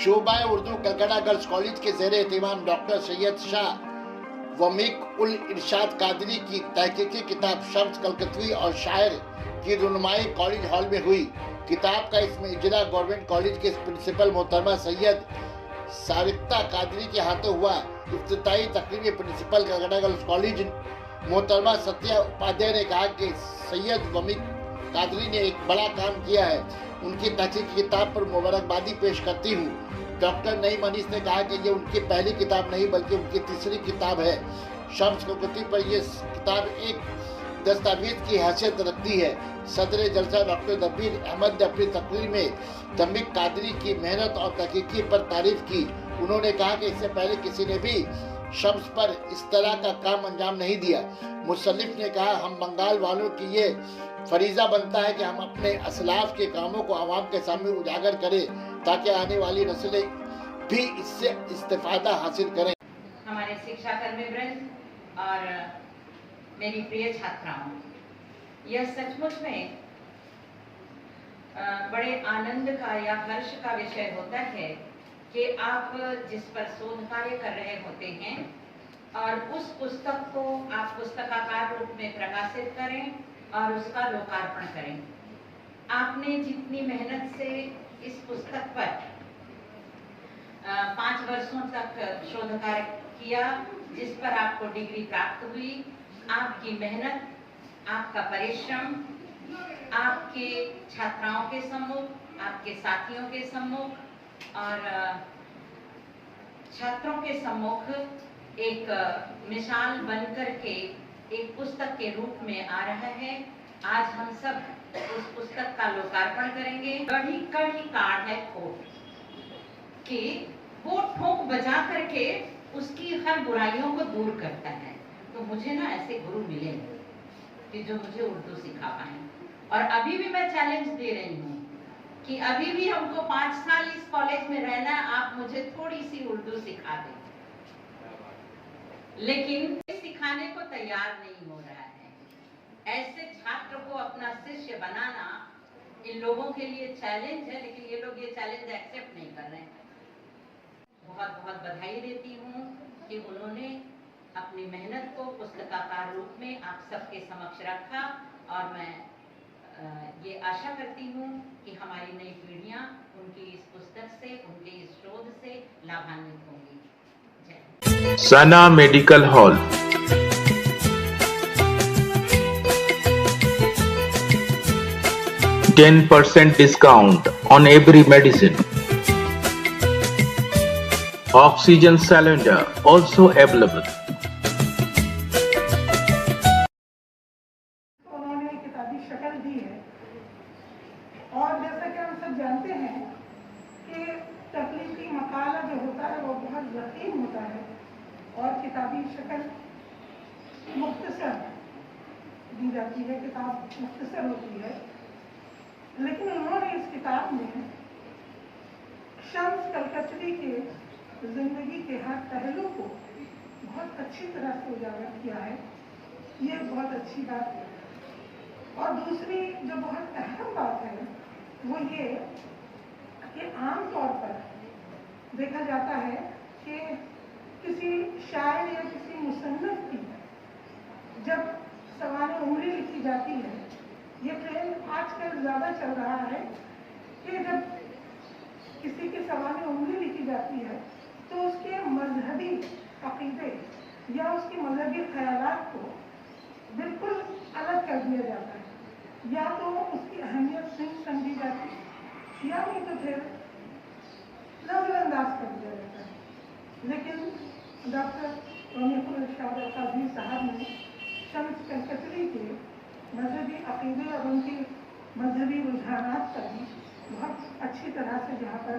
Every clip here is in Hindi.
शोबा उर्दू कलकत्ता गर्ल्स कॉलेज के ज़ेरे एहतमाम डॉक्टर सैयद शाह वमीक उल इरशाद कादरी की तहकीकी किताब शम्स कलकतवी और शायर की रुनुमाई कॉलेज हॉल में हुई। किताब का इसमें इजरा गवर्नमेंट कॉलेज के प्रिंसिपल मोहतरमा सैयद सारिफ्ता कादरी के हाथों हुआ। इफ्तिताई तकरीर में प्रिंसिपल कलकत्ता गर्ल्स कॉलेज मोहतरमा सत्या उपाध्याय ने कहा कि सैयद वमीक कादरी ने एक बड़ा काम किया है। उनकी तहकीकी किताब पर मुबारकबादी पेश करती हूँ। डॉक्टर नईम अनीस ने कहा कि ये उनकी पहली किताब नहीं बल्कि उनकी तीसरी किताब है। शम्स कलकतवी पर यह किताब एक दस्तावेज की हैसियत रखती है। सदर जलसा डॉक्टर दबीर अहमद ने अपनी तकरीर में वमीक कादरी की मेहनत और तहकीकी पर तारीफ की। उन्होंने कहा कि इससे पहले किसी ने भी शम्स पर इस तरह का काम अंजाम नहीं दिया। मुसन्निफ ने कहा, हम बंगाल वालों की ये फरीजा बनता है कि हम अपने असलाफ के कामों को आवाम के सामने उजागर करें ताकि आने वाली नस्लें भी इससे इस्तेफादा हासिल करें। हमारे शिक्षा कर्मी वृंद और मेरी प्रिय छात्राओं, यह सचमुच में बड़े आनंद का या हर्ष का विषय होता है कि आप जिस पर शोध कार्य कर रहे होते हैं और उस पुस्तक को आप पुस्तकाकार रूप में प्रकाशित करें और उसका लोकार्पण करें। आपने जितनी मेहनत से इस पुस्तक पर 5 वर्षों तक शोध कार्य किया, जिस पर आपको डिग्री प्राप्त हुई, आपकी मेहनत, आपका परिश्रम, आपके छात्राओं के सम्मुख, आपके साथियों के सम्मुख और छात्रों के सम्मुख एक मिसाल बनकर के एक पुस्तक के रूप में आ रहा है। आज हम सब उस पुस्तक का लोकार्पण करेंगे। कड़ी कड़ी काट है ठोक कि वो ठोक बजा करके उसकी हर बुराइयों को दूर करता है। तो मुझे ना ऐसे गुरु मिलेंगे कि जो मुझे उर्दू सिखा पाए। और अभी भी मैं चैलेंज दे रही हूँ कि अभी भी हमको 5 साल इस कॉलेज में रहना, आप मुझे थोड़ी सी उर्दू सिखा दें। लेकिन सिखाने को तैयार नहीं हो रहा है। ऐसे छात्र को अपना शिष्य बनाना इन लोगों के लिए चैलेंज है, लेकिन ये लोग ये चैलेंज एक्सेप्ट नहीं कर रहे हैं। बहुत बहुत बधाई देती हूँ कि उन्होंने अपनी मेहनत को पुस्तकाकार रूप में आप सबके समक्ष रखा और मैं ये आशा करती हूँ कि हमारी नई पीढ़ियाँ उनकी इस पुस्तक से, उनके इस शोध से लाभान्वित होंगी। सना medical hall, %10 discount on every medicine. Oxygen cylinder also available. उन्होंने किताबी शक्ल दी है और जैसा कि हम सब जानते हैं कि तकलीफी मकाला जो होता है वो बहुत यकीन होता है और किताबी शक्ल मुख्तसर दी जाती है, किताब मुख्तसर होती है। लेकिन उन्होंने इस किताब में शम्स कलकतवी के जिंदगी के हर पहलू को बहुत अच्छी तरह से उजागर किया है। ये बहुत अच्छी बात है। और दूसरी जो बहुत अहम बात है वो ये कि आम तौर पर देखा जाता है कि किसी शायर या किसी मुसन्निफ की जब सवाने उम्री लिखी जाती है, ये ट्रेंड आजकल ज़्यादा चल रहा है कि जब किसी की सवाने उम्री लिखी जाती है तो उसके मजहबी अकीदे या उसकी मजहबी ख्यालात को बिल्कुल अलग कर दिया जाता है, या तो उसकी अहमियत नहीं समझी जाती या नहीं तो फिर नजरअंदाज कर दिया जाता है। लेकिन डॉक्टर वमीक उल इरशाद कादरी साहब ने शम्स कलकतवी के मजहबी अकीदे और उनकी मजहबी रुझानात का भी बहुत अच्छी तरह से यहाँ पर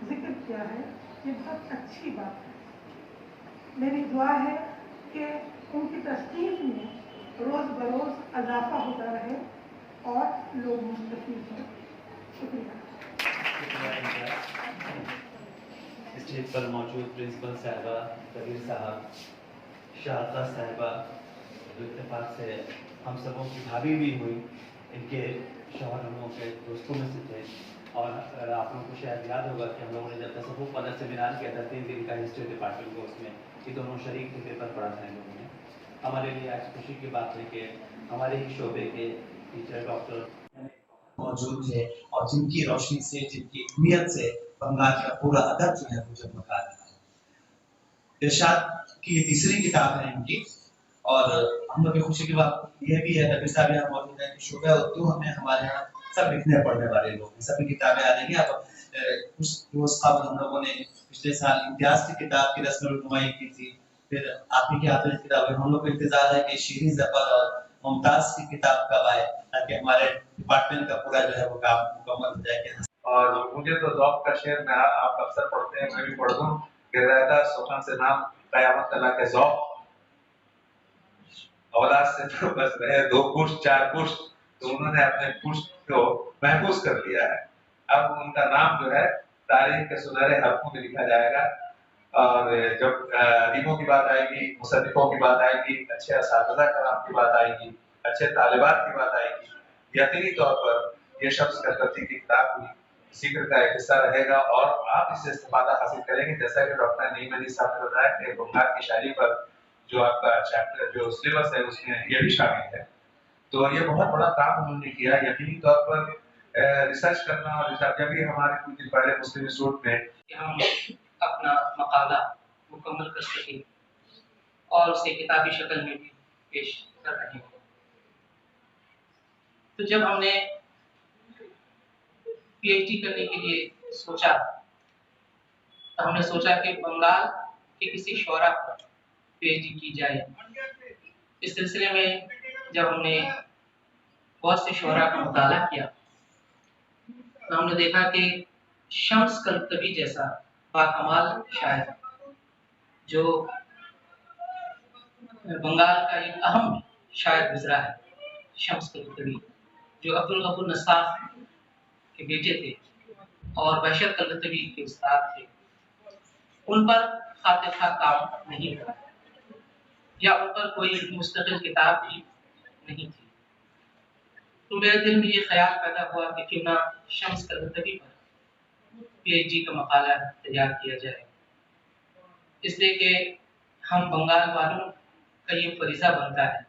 जिक्र किया है। ये बहुत अच्छी बात है। मेरी दुआ है कि उनकी तस्नीफ में रोज़ बरोज़ इजाफा होता रहे और लोग मुस्तफ़ीद हों। शुक्रिया। स्टेज पर मौजूद प्रिंसिपल साहिबा, कबीर साहब, शारदा साहिबा, जो इत्तेफाक से हम सबों की भाभी भी हुई, इनके शौहर हम लोगों के दोस्तों में से थे, और अगर आप लोगों को शायद याद होगा कि हम लोगों ने जब तसव्वुफ वाला सेमिनार किया था 3 दिन का हिस्ट्री डिपार्टमेंट कोर्स में, ये दोनों शरीक थे, पेपर पढ़ा था इन लोगों ने। हमारे लिए आज खुशी की बात है कि हमारे ही शोबे के टीचर डॉक्टर मौजूद है और जिनकी रोशनी से, जिनकी अहमियत से बंगाल का पूरा अदब जो है वो जगमगा रहा है। इरशाद की तीसरी किताब है इनकी, और हम लोग की खुशी की बात यह भी है कबीर साहब यहाँ मौजूद है कि शोबा उर्दू हमें हमारे यहाँ सब लिखने पढ़ने वाले लोग हैं, सभी किताबें आ रही हैं। अब कुछ रोज कबल हम लोगों ने पिछले साल इम्तियाज की किताब की रस्म नुमाई की थी, फिर आपकी क्या किताब, हम लोग को इंतजार है कि शीरी जफर और मुमताज की किताब कब आए, ताकि हमारे डिपार्टमेंट का पूरा जो है वो काम मुकम्मल हो जाए। और मुझे तो ज़ौक़ का शेर में आप अक्सर पढ़ते हैं, मैं भी पढ़ दूं कि रहता सुखन से नाम क़यामत तला के ज़ौक़, औलाद से तो बस रहे 2 पुश्त 4 पुश्त, तो उन्होंने अपने पुश्त को महफूज कर दिया है। अब उनका नाम जो है तारीख के सुनहरे हरफों में लिखा जाएगा। और जब अदीबों की बात आएगी, मुसन्निफों की बात आएगी, अच्छे असातिज़ा कराम की बात आएगी, अच्छे तालिबात की बात आएगी, यकीनी तौर पर ये शख्स कलकत्ती की किताब भी जिक्र का एक हिस्सा रहेगा और आप इससे इस्तेफादा हासिल करेंगे। जैसा कि डॉक्टर नईम अली साहब ने बताया कि बंगाल की शायरी पर जो आपका चैप्टर जो सिलेबस है उसमें ये भी शामिल है, तो ये बहुत बड़ा काम उन्होंने किया। यकीनी तौर पर रिसर्च करना, और जब भी हमारे कुछ दिन पहले मुस्लिम इंस्टीट्यूट में कि हम अपना मकाला मुकम्मल कर सकें और उसे किताबी शक्ल में भी पेश कर रहे हैं। तो जब हमने पीएचडी करने के लिए सोचा, तो हमने सोचा कि बंगाल के किसी शोरा पर पीएचडी की जाए। इस सिलसिले में जब हमने बहुत से शोरा का मुताला किया, तो हमने देखा कि शम्स कलकत्ती जैसा बाकमाल शायर जो बंगाल का एक अहम शायर गुजरा है, शम्स कलकत्ती, जो अब्दुल गफूर नसाफ के बेटे थे और बशर कलकत्ती के उस्ताद थे, उन पर खातिरखा काम नहीं हुआ या उन पर कोई मुस्तकिल किताब भी नहीं थी। तो मेरे दिल में ये ख्याल पैदा हुआ कि क्यों ना शम्स कलकत्ती पर पीएचडी का मकाला तैयार किया जाए, इसलिए कि हम बंगाल वालों का ये फरीज़ा बनता है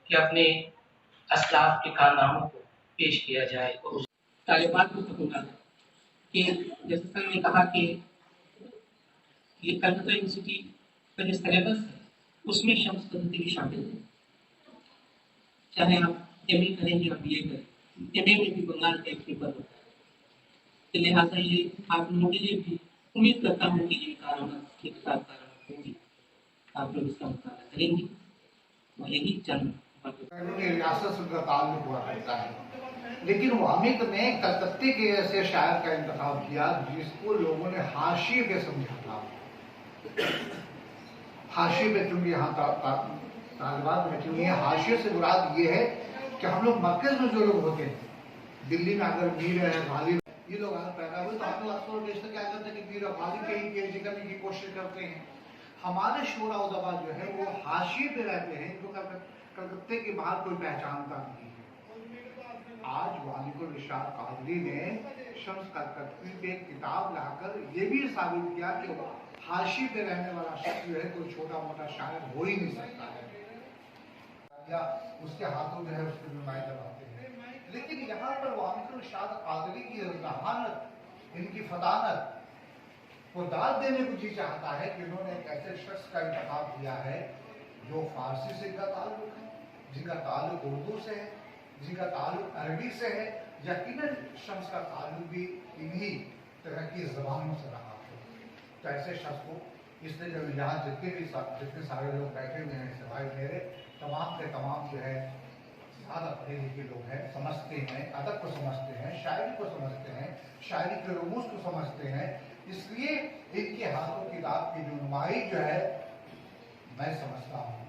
कि अपने असलाफ के कारनामों को पेश किया जाए। और तालिबात को कहूँगा कि जैसे सर ने कहा कि ये कलकत्ता यूनिवर्सिटी का जो सिलेबस है उसमें शम्स कलकत्ती शामिल है। चाहे आप एमए करें या बीए करें, एमए में भी बंगाल का एक पेपर होता है, तो लिहाजा ये आप लोगों के लिए भी उम्मीद करता हूँ कि ये किताब होगी, आप लोग इसका मुताला करेंगे और यही चंद रियासत से उनका ताल्लुक हुआ करता है, लेकिन वामिक ने कलकत्ते के ऐसे शायर का इंतखाब किया जिसको लोगों ने हाशिए पे समझा था। हाशिए पे चूंकि यहाँ तालिबात में चूंकि हाशिए से मुराद ये है कि हम लोग मरकज में जो लोग होते हैं, दिल्ली में अगर मीर है, गालिब, ये लोग अगर पैदा हुए तो हम लोग अक्सर देश क्या करते हैं कि मीर गालिब के ही पीएचडी करने की कोशिश करते हैं। हमारे शोरा उदबा जो है वो हाशिए पे रहते हैं, जो कलकत्ते के बाहर कोई पहचानता नहीं है। आज वालिकुल इरशाद कादरी ने शम्स कलकत्ती पे किताब लाकर ये भी साबित किया कि हाशिए पे रहने वाला शख्स जो है कोई छोटा मोटा शायर हो ही नहीं सकता है, या उसके हाथों जो है उसकी नुमाई करवाते हैं। लेकिन यहाँ पर वालिकुल इरशाद कादरी की जहानत, इनकी फदानत वो दाद देने को जी चाहता है कि उन्होंने एक ऐसे शख्स का इंतखाब किया है जो फारसी से इनका ताल्लुक है, जिनका ताल्लुक उर्दू से है, जिनका ताल्लुक अरबी से है। यकीनन शम्स का ताल्लुक भी इन्हीं तरह की ज़बानों से रहा है। तो ऐसे शख्स को इसलिए जब यहाँ जितने सारे लोग बैठे हुए हैं सिवाय मेरे, तमाम के तमाम जो है ज़्यादा पढ़े लिखे लोग हैं, समझते हैं, अदब को समझते हैं, शायरी को समझते हैं, शायरी के रमूज को समझते हैं, इसलिए इनके हाथों किताब की नुमाई जो है मैं समझता हूँ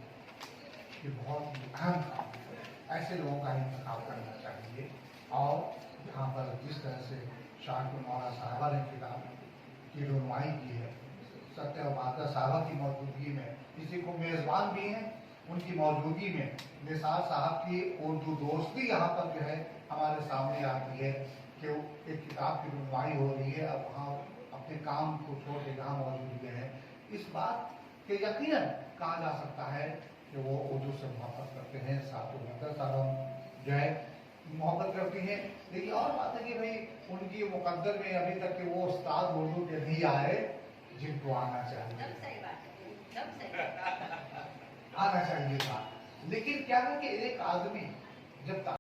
कि बहुत अहम काम है। ऐसे लोगों का इंतखाब करना चाहिए। और यहाँ पर जिस तरह से शाहपुर मौला साहबा ने किताब की नुमाई की है, सत्य और माता साहबा की मौजूदगी में, किसी को मेज़बान भी हैं, उनकी मौजूदगी में निसार साहब की उर्दू दोस्ती यहाँ पर जो है हमारे सामने आती है कि एक किताब की रुनमाई हो रही है, अब वहाँ अपने काम को छोड़ के यहाँ मौजूद हैं, इस बात के यकीनन कहा जा सकता है कि वो उर्दू से मोहब्बत करते हैं, साथ साथ जो है मोहब्बत करती हैं। लेकिन और बात है कि भाई उनकी मुकद्दर में अभी तक के वो उस्ताद उर्दू के नहीं आए जिनको आना चाहिए, आना चाहिए था। लेकिन क्या है कि एक आदमी जब